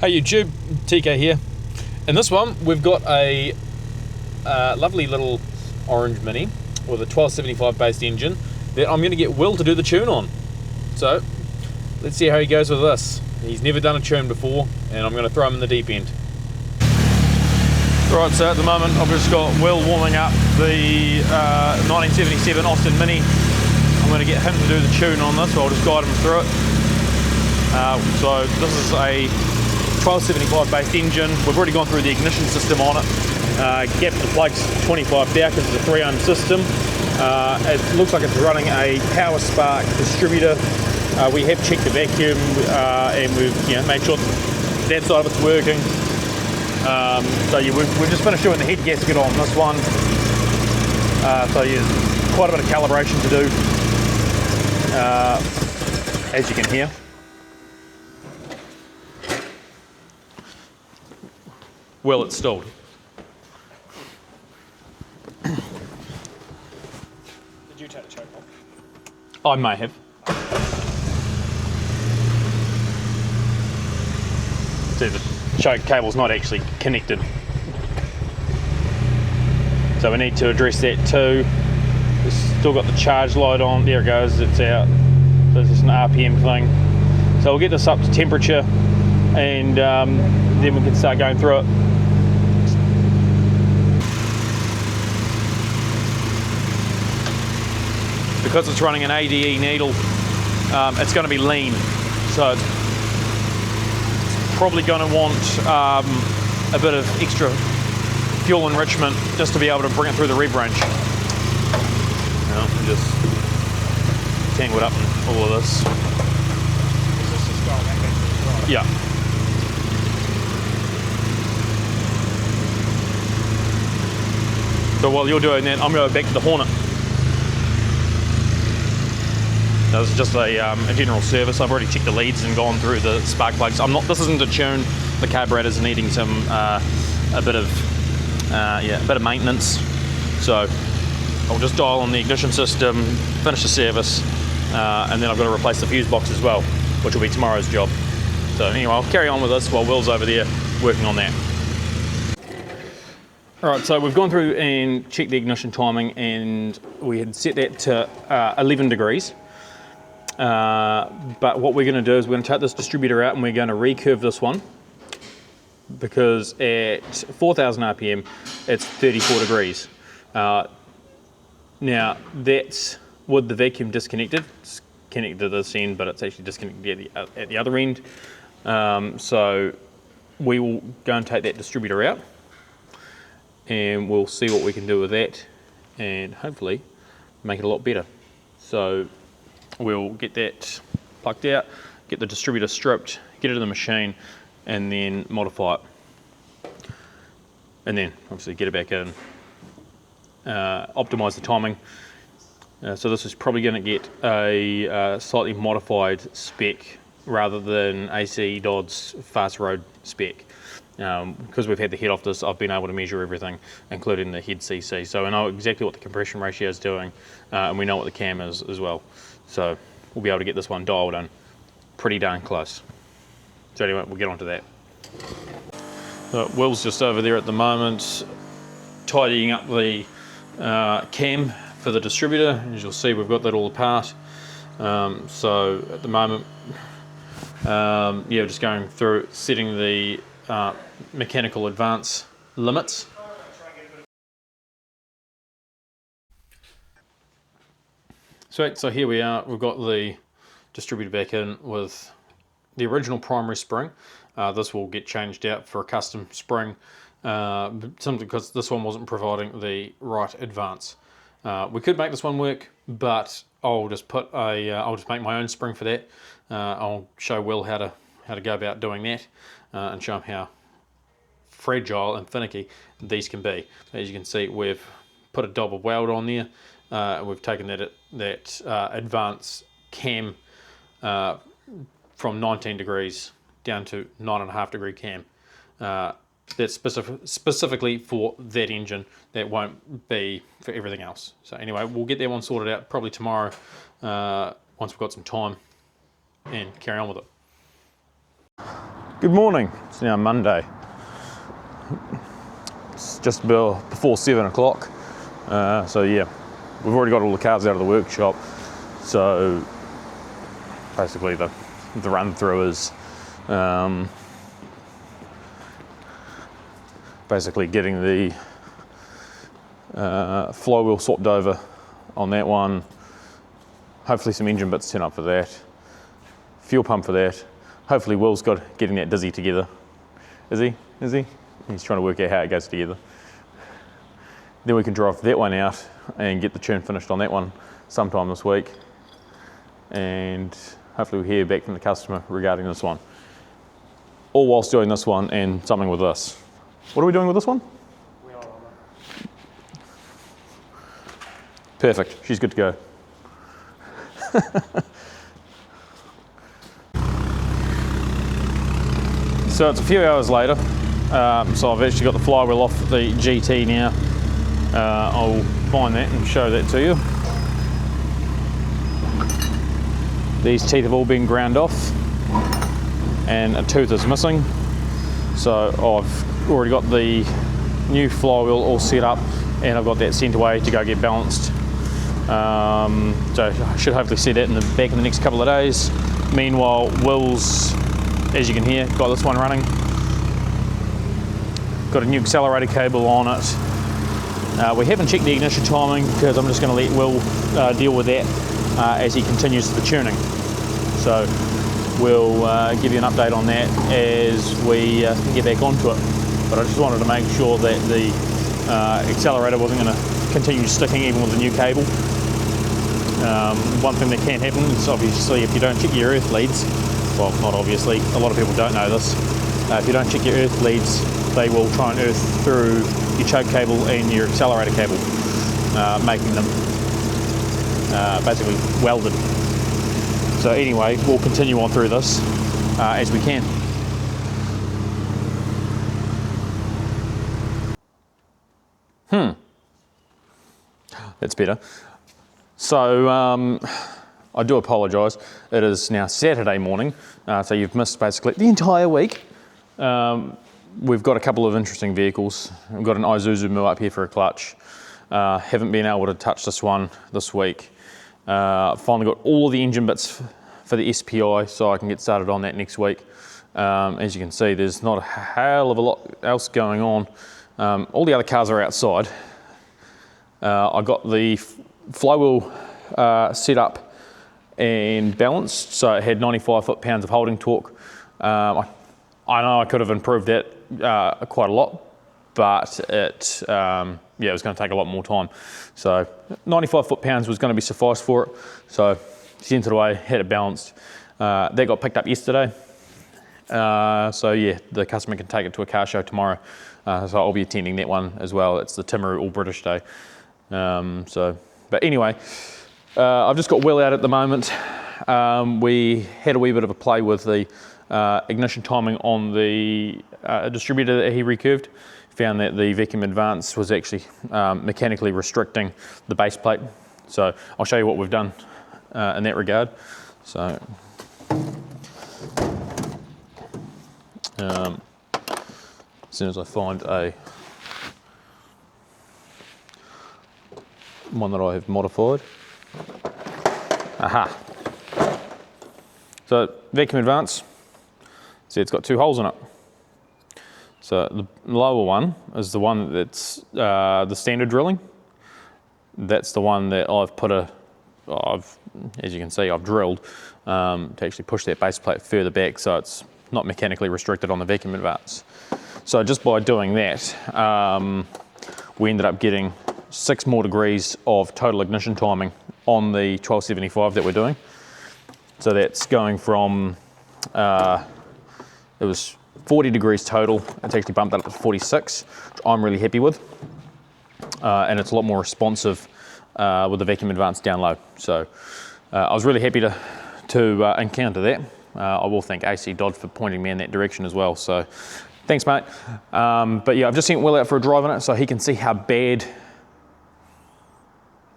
Hey YouTube, TK here. In this one we've got a lovely little orange Mini with a 1275 based engine that I'm going to get Will to do the tune on. So let's see how he goes with this. He's never done a tune before and I'm going to throw him in the deep end. Right, so at the moment I've just got Will warming up the 1977 Austin Mini. I'm going to get him to do the tune on this, so I'll just guide him through it. So this is a 1275 based engine. We've already gone through the ignition system on it. Gap the plugs 25 there because it's a 3-ohm system. It looks like it's running a power spark distributor. We have checked the vacuum and we've made sure that side of it's working. We've just finished doing the head gasket on this one. Quite a bit of calibration to do, as you can hear. Well installed. Did you take the choke off? I may have. See, the choke cable's not actually connected. So we need to address that too. We've still got the charge light on. There it goes, it's out. So it's just an RPM thing. So we'll get this up to temperature and then we can start going through it. Because it's running an ADE needle, it's going to be lean, so it's probably going to want a bit of extra fuel enrichment just to be able to bring it through the rev range. Just tangled up in all of this. Is this just going back into the drive? Yeah. So while you're doing that, I'm going to go back to the Hornet. This is just a general service. I've already checked the leads and gone through the spark plugs. This isn't a tune. The carburettor's needing some a bit of maintenance. So I'll just dial on the ignition system, finish the service, and then I've got to replace the fuse box as well, which will be tomorrow's job. So anyway, I'll carry on with this while Will's over there working on that. Alright, so we've gone through and checked the ignition timing, and we had set that to 11 degrees. But what we're going to do is we're going to take this distributor out and we're going to recurve this one, because at 4,000 RPM it's 34 degrees. Now that's with the vacuum disconnected. It's connected to this end, but it's actually disconnected at the other end. So we will go and take that distributor out and we'll see what we can do with that and hopefully make it a lot better. So we'll get that plugged out, get the distributor stripped, get it in the machine, and then modify it. And then obviously get it back in, optimize the timing. So this is probably going to get a slightly modified spec rather than AC Dodd's fast road spec. Because we've had the head off this, I've been able to measure everything, including the head CC. So I know exactly what the compression ratio is doing, and we know what the cam is as well. So we'll be able to get this one dialed in pretty darn close. So anyway, we'll get onto that. Will's just over there at the moment, tidying up the cam for the distributor. As you'll see, we've got that all apart. So at the moment, just going through setting the mechanical advance limits. So here we are, we've got the distributor back in with the original primary spring. This will get changed out for a custom spring, simply because this one wasn't providing the right advance. We could make this one work, but I'll just make my own spring for that. I'll show Will how to go about doing that, and show him how fragile and finicky these can be. As you can see, we've put a dab of weld on there. We've taken that advance cam from 19 degrees down to 9.5 degree cam. That's specifically for that engine. That won't be for everything else. So anyway, we'll get that one sorted out probably tomorrow once we've got some time and carry on with it. Good morning. It's now Monday. It's just before 7 o'clock. So yeah, we've already got all the cars out of the workshop. So basically the run through is basically getting the flywheel swapped over on that one. Hopefully some engine bits turn up for that. Fuel pump for that. Hopefully Will's getting that dizzy together. Is he? Is he? He's trying to work out how it goes together. Then we can drive that one out and get the churn finished on that one sometime this week. And hopefully we'll hear back from the customer regarding this one. All whilst doing this one and something with this. What are we doing with this one? Wheel armor. Perfect, she's good to go. So it's a few hours later, so I've actually got the flywheel off the GT now. I'll find that and show that to you. These teeth have all been ground off and a tooth is missing. So I've already got the new flywheel all set up and I've got that sent away to go get balanced. So I should hopefully see that back in the next couple of days. Meanwhile, Will's, as you can hear, got this one running. Got a new accelerator cable on it. We haven't checked the ignition timing because I'm just going to let Will deal with that as he continues the tuning. So we'll give you an update on that as we get back onto it. But I just wanted to make sure that the accelerator wasn't going to continue sticking even with the new cable. One thing that can happen is obviously if you don't check your earth leads, well, not obviously, a lot of people don't know this. If you don't check your earth leads, they will try and earth through your choke cable and your accelerator cable, making them basically welded. So anyway, we'll continue on through this as we can. That's better. So I do apologise. It is now Saturday morning, so you've missed basically the entire week. We've got a couple of interesting vehicles. We've got an Isuzu Mu up here for a clutch. Haven't been able to touch this one this week. Finally got all of the engine bits for the SPI, so I can get started on that next week. As you can see, there's not a hell of a lot else going on. All the other cars are outside. I got the flywheel set up and balanced, so it had 95 foot-pounds of holding torque. I know I could have improved that quite a lot, but it was going to take a lot more time. So 95 foot-pounds was going to be suffice for it. So sent it away, had it balanced. That got picked up yesterday. So yeah, the customer can take it to a car show tomorrow. So I'll be attending that one as well. It's the Timaru All British Day. But anyway, I've just got Will out at the moment. We had a wee bit of a play with the ignition timing on the distributor that he recurved. Found that the vacuum advance was actually mechanically restricting the base plate. So I'll show you what we've done in that regard. So as soon as I find one that I have modified. Aha. So vacuum advance, see it's got two holes in it. So the lower one is the one that's the standard drilling. That's the one that I've put as you can see, I've drilled to actually push that base plate further back so it's not mechanically restricted on the vacuum advance. So just by doing that, we ended up getting 6 more degrees of total ignition timing on the 1275 that we're doing. So that's going from, it was 40 degrees total. It's actually bumped up to 46, which I'm really happy with. And it's a lot more responsive with the vacuum advance down low. So I was really happy to encounter that. I will thank AC Dodd for pointing me in that direction as well. So thanks, mate. But yeah, I've just sent Will out for a drive on it so he can see how bad,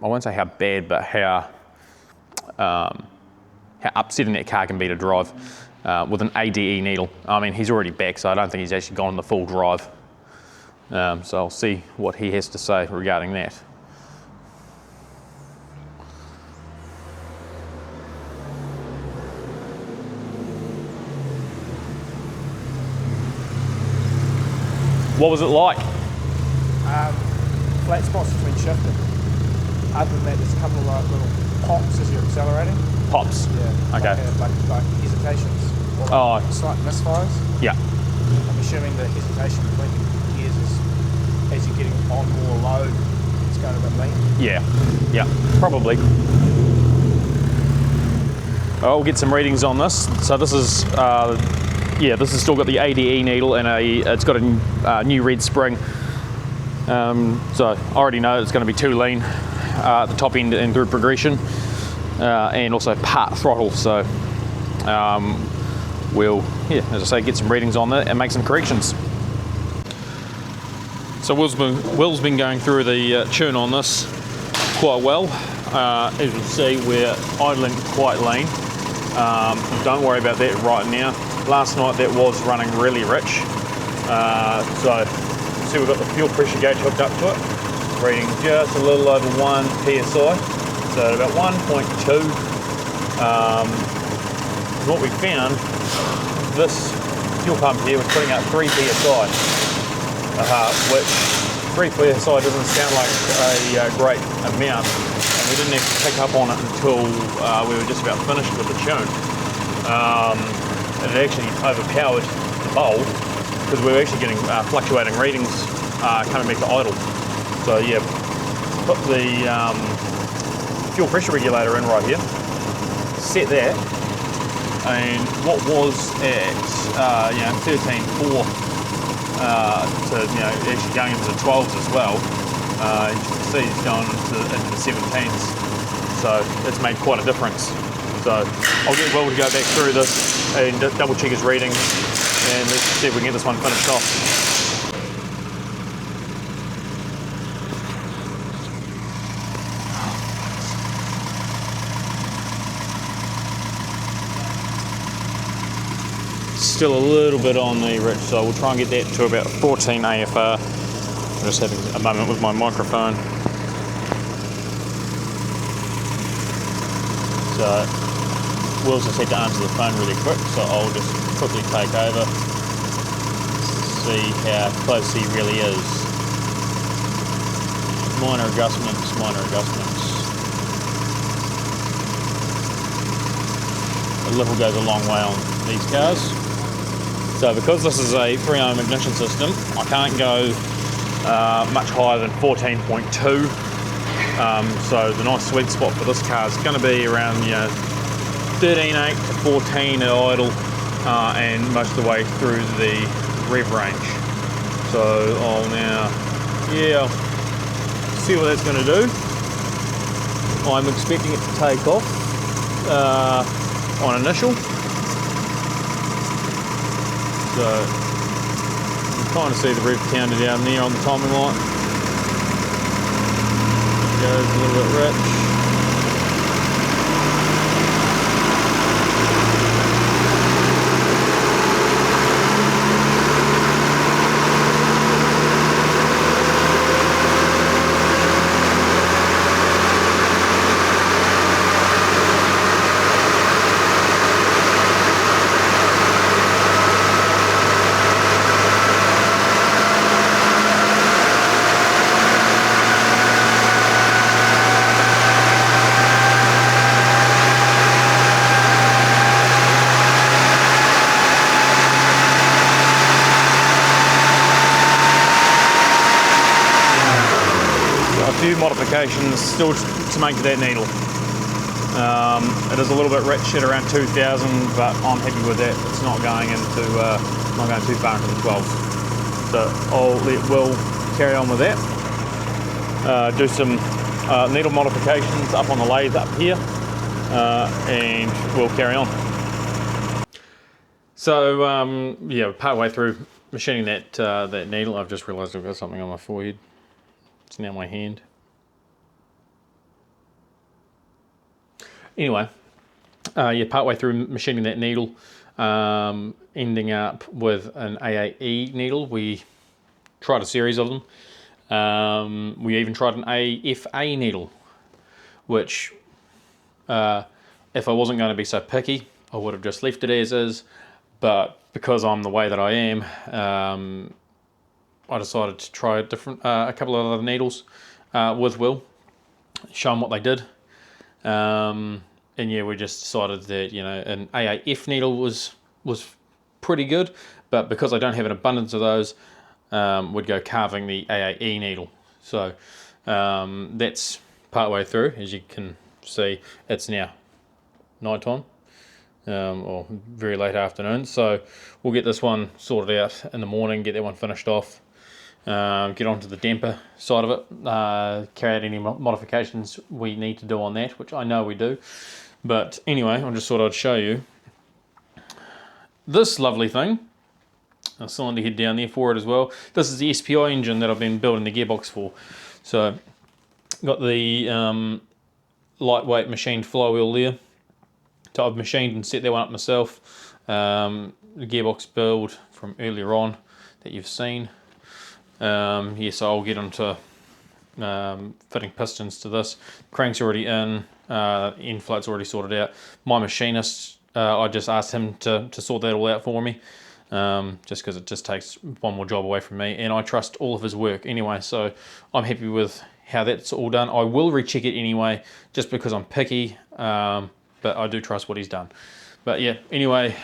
I won't say how bad, but how upsetting that car can be to drive. with an ADE needle. I mean, he's already back, so I don't think he's actually gone the full drive. So I'll see what he has to say regarding that. What was it like? Flat spots between shifting. Other than that, there's a couple of like little pops as you're accelerating. Pops? Yeah. Okay. Like hesitations. Or like slight misfires. Yeah. I'm assuming the hesitation between gears is as you're getting on more load, it's going a bit lean. Yeah, probably. I'll get some readings on this. So this is, this has still got the ADE needle and it's got a new red spring. So I already know it's going to be too lean at the top end and through progression, and also part throttle. So we'll, as I say, get some readings on that and make some corrections. So Will's been going through the tune on this quite well. As you can see, we're idling quite lean. Don't worry about that right now. Last night that was running really rich. So see, we've got the fuel pressure gauge hooked up to it, reading just a little over 1 psi, so about 1.2. What we found, this fuel pump here was putting out 3 psi, which 3 psi doesn't sound like a great amount, and we didn't actually pick up on it until we were just about finished with the tune. It actually overpowered the bulb, because we were actually getting fluctuating readings coming back to idle. So yeah, put the fuel pressure regulator in right here, set that, and what was at 13.4 to actually going into the 12s as well. You can see it's going into the 17s, so it's made quite a difference. So I'll get Will to go back through this and double check his readings, and let's see if we can get this one finished off. Still a little bit on the rich, so we'll try and get that to about 14 AFR. I'm just having a moment with my microphone. So Will's just had to answer the phone really quick, so I'll just quickly take over, see how close he really is. Minor adjustments, minor adjustments. A little goes a long way on these cars. So because this is a 3-ohm ignition system, I can't go much higher than 14.2. So the nice sweet spot for this car is going to be around 13.8 to 14 at idle, and most of the way through the rev range. So I'll now, see what that's going to do. I'm expecting it to take off on initial. So you can kind of see the rev counter down there on the timing light. It goes a little bit rich. Few modifications still to make to that needle. It is a little bit rich at around 2,000, but I'm happy with that. It's not going into not going too far into the 12s. So I'll let Will carry on with that. Do some needle modifications up on the lathe up here, and we'll carry on. So part way through machining that that needle, I've just realised I've got something on my forehead. It's now my hand. Anyway, yeah, partway through machining that needle, ending up with an AAE needle. We tried a series of them. We even tried an AFA needle, which if I wasn't going to be so picky, I would have just left it as is. But because I'm the way that I am, I decided to try a couple of other needles with Will, show him what they did. And yeah, we just decided that, you know, an AAF needle was pretty good, but because I don't have an abundance of those, would go carving the AAE needle. So that's partway through. As you can see, it's now night time, or very late afternoon. So we'll get this one sorted out in the morning, get that one finished off, get onto the damper side of it, carry out any modifications we need to do on that, which I know we do. But anyway, I just thought I'd show you this lovely thing. A cylinder head down there for it as well. This is the SPI engine that I've been building the gearbox for. So got the lightweight machined flywheel there. So I've machined and set that one up myself. The gearbox build from earlier on that you've seen. So I'll get into fitting pistons to this. Crank's already in, end float's already sorted out. My machinist, I just asked him to sort that all out for me, just because it just takes one more job away from me, and I trust all of his work anyway, so I'm happy with how that's all done. I will recheck it anyway, just because I'm picky, but I do trust what he's done. But yeah, anyway,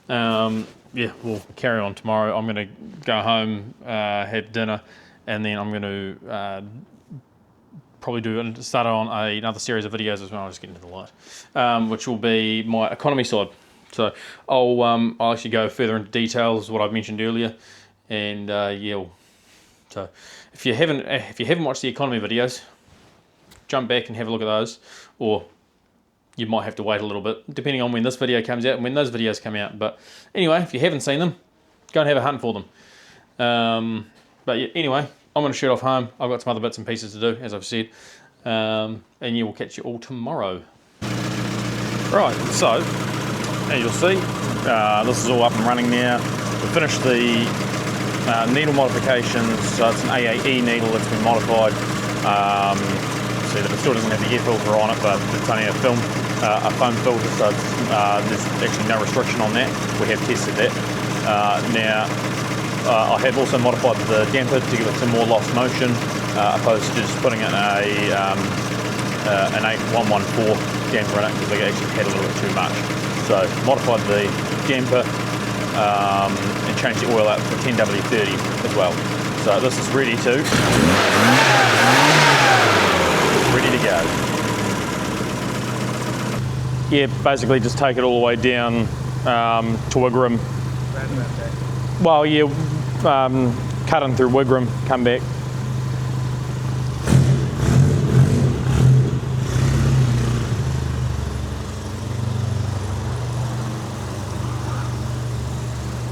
yeah, we'll carry on tomorrow. I'm going to go home, have dinner, and then I'm going to probably start on another series of videos as well. I'll just get into the light, which will be my economy side. So I'll actually go further into details what I've mentioned earlier, and yeah. So if you haven't watched the economy videos, jump back and have a look at those, or you might have to wait a little bit, depending on when this video comes out and when those videos come out. But anyway, if you haven't seen them, go and have a hunt for them. But yeah, anyway, I'm going to shoot off home. I've got some other bits and pieces to do, as I've said. And yeah, we'll catch you all tomorrow. Right, so, as you'll see, this is all up and running now. We've finished the needle modifications. So it's an AAE needle that's been modified. See that it still doesn't have the air filter on it, but it's only a foam filter, so there's actually no restriction on that. We have tested that. Now, I have also modified the damper to give it some more lost motion, opposed to just putting in an 8114 damper in it, because they actually had a little bit too much. So modified the damper and changed the oil out for 10W30 as well. So this is ready to go. Yeah, basically just take it all the way down to Wigram. Well, yeah, cut in through Wigram, come back.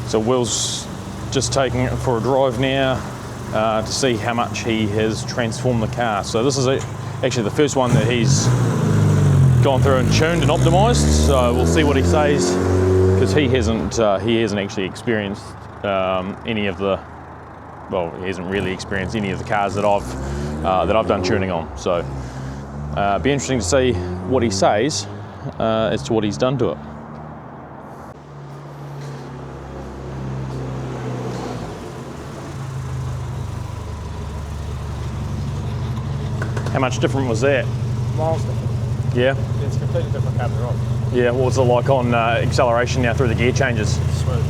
So Will's just taking it for a drive now to see how much he has transformed the car. So this is actually the first one that he's gone through and tuned and optimised. So we'll see what he says, because he hasn't actually experienced any of the, well, he hasn't really experienced any of the cars that I've done tuning on. So be interesting to see what he says as to what he's done to it. How much different was that? Miles different. Yeah? It's a completely different carburetter. Yeah, what was it like on acceleration now through the gear changes? Smooth.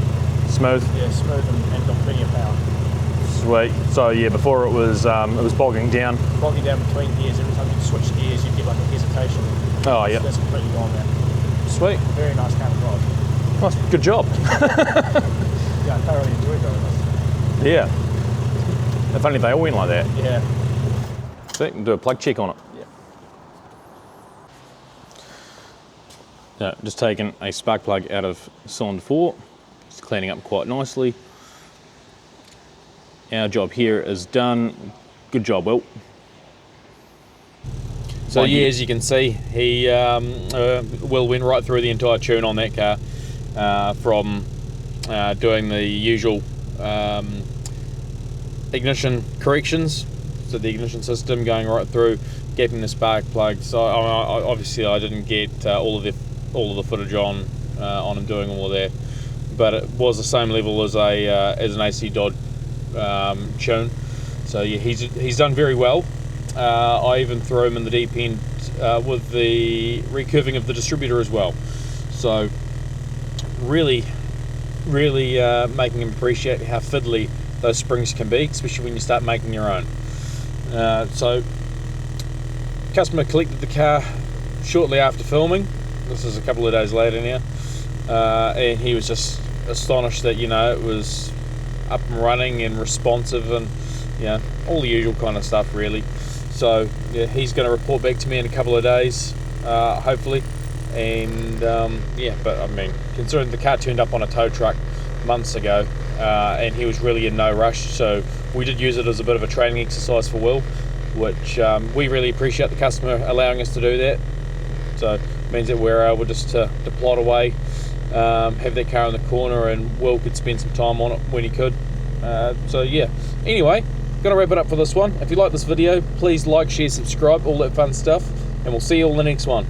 Smooth? Yeah, smooth and got plenty of power. Sweet. So yeah, before it was bogging down. Bogging down between gears. Every time you switch gears, you get like a hesitation. Oh yeah. That's completely gone now. Sweet. Very nice car to drive. Nice, good job. Yeah, I thoroughly enjoyed driving this. Yeah. If only they all went like that. Yeah. So you can do a plug check on it. Yeah. Yeah, just taking a spark plug out of cylinder 4. It's cleaning up quite nicely. Our job here is done. Good job, Will. So yeah, as you can see, he Will went right through the entire tune on that car, from doing the usual ignition corrections, so the ignition system going right through, gapping the spark plug. So obviously I didn't get all of the footage on him doing all of that, but it was the same level as an AC Dodd tune. So yeah, he's done very well. I even threw him in the deep end with the recurving of the distributor as well. So really making him appreciate how fiddly those springs can be, especially when you start making your own. So customer collected the car shortly after filming. This is a couple of days later now, and he was just astonished that, you know, it was up and running and responsive, and all the usual kind of stuff really. So yeah, he's going to report back to me in a couple of days, hopefully. And but I mean, considering the car turned up on a tow truck months ago, and he was really in no rush, so we did use it as a bit of a training exercise for Will, which we really appreciate the customer allowing us to do that. So it means that we're able just to plot away, have that car in the corner, and Will could spend some time on it when he could. So yeah, anyway, gonna wrap it up for this one. If you like this video, please like, share, subscribe, all that fun stuff, and we'll see you all in the next one.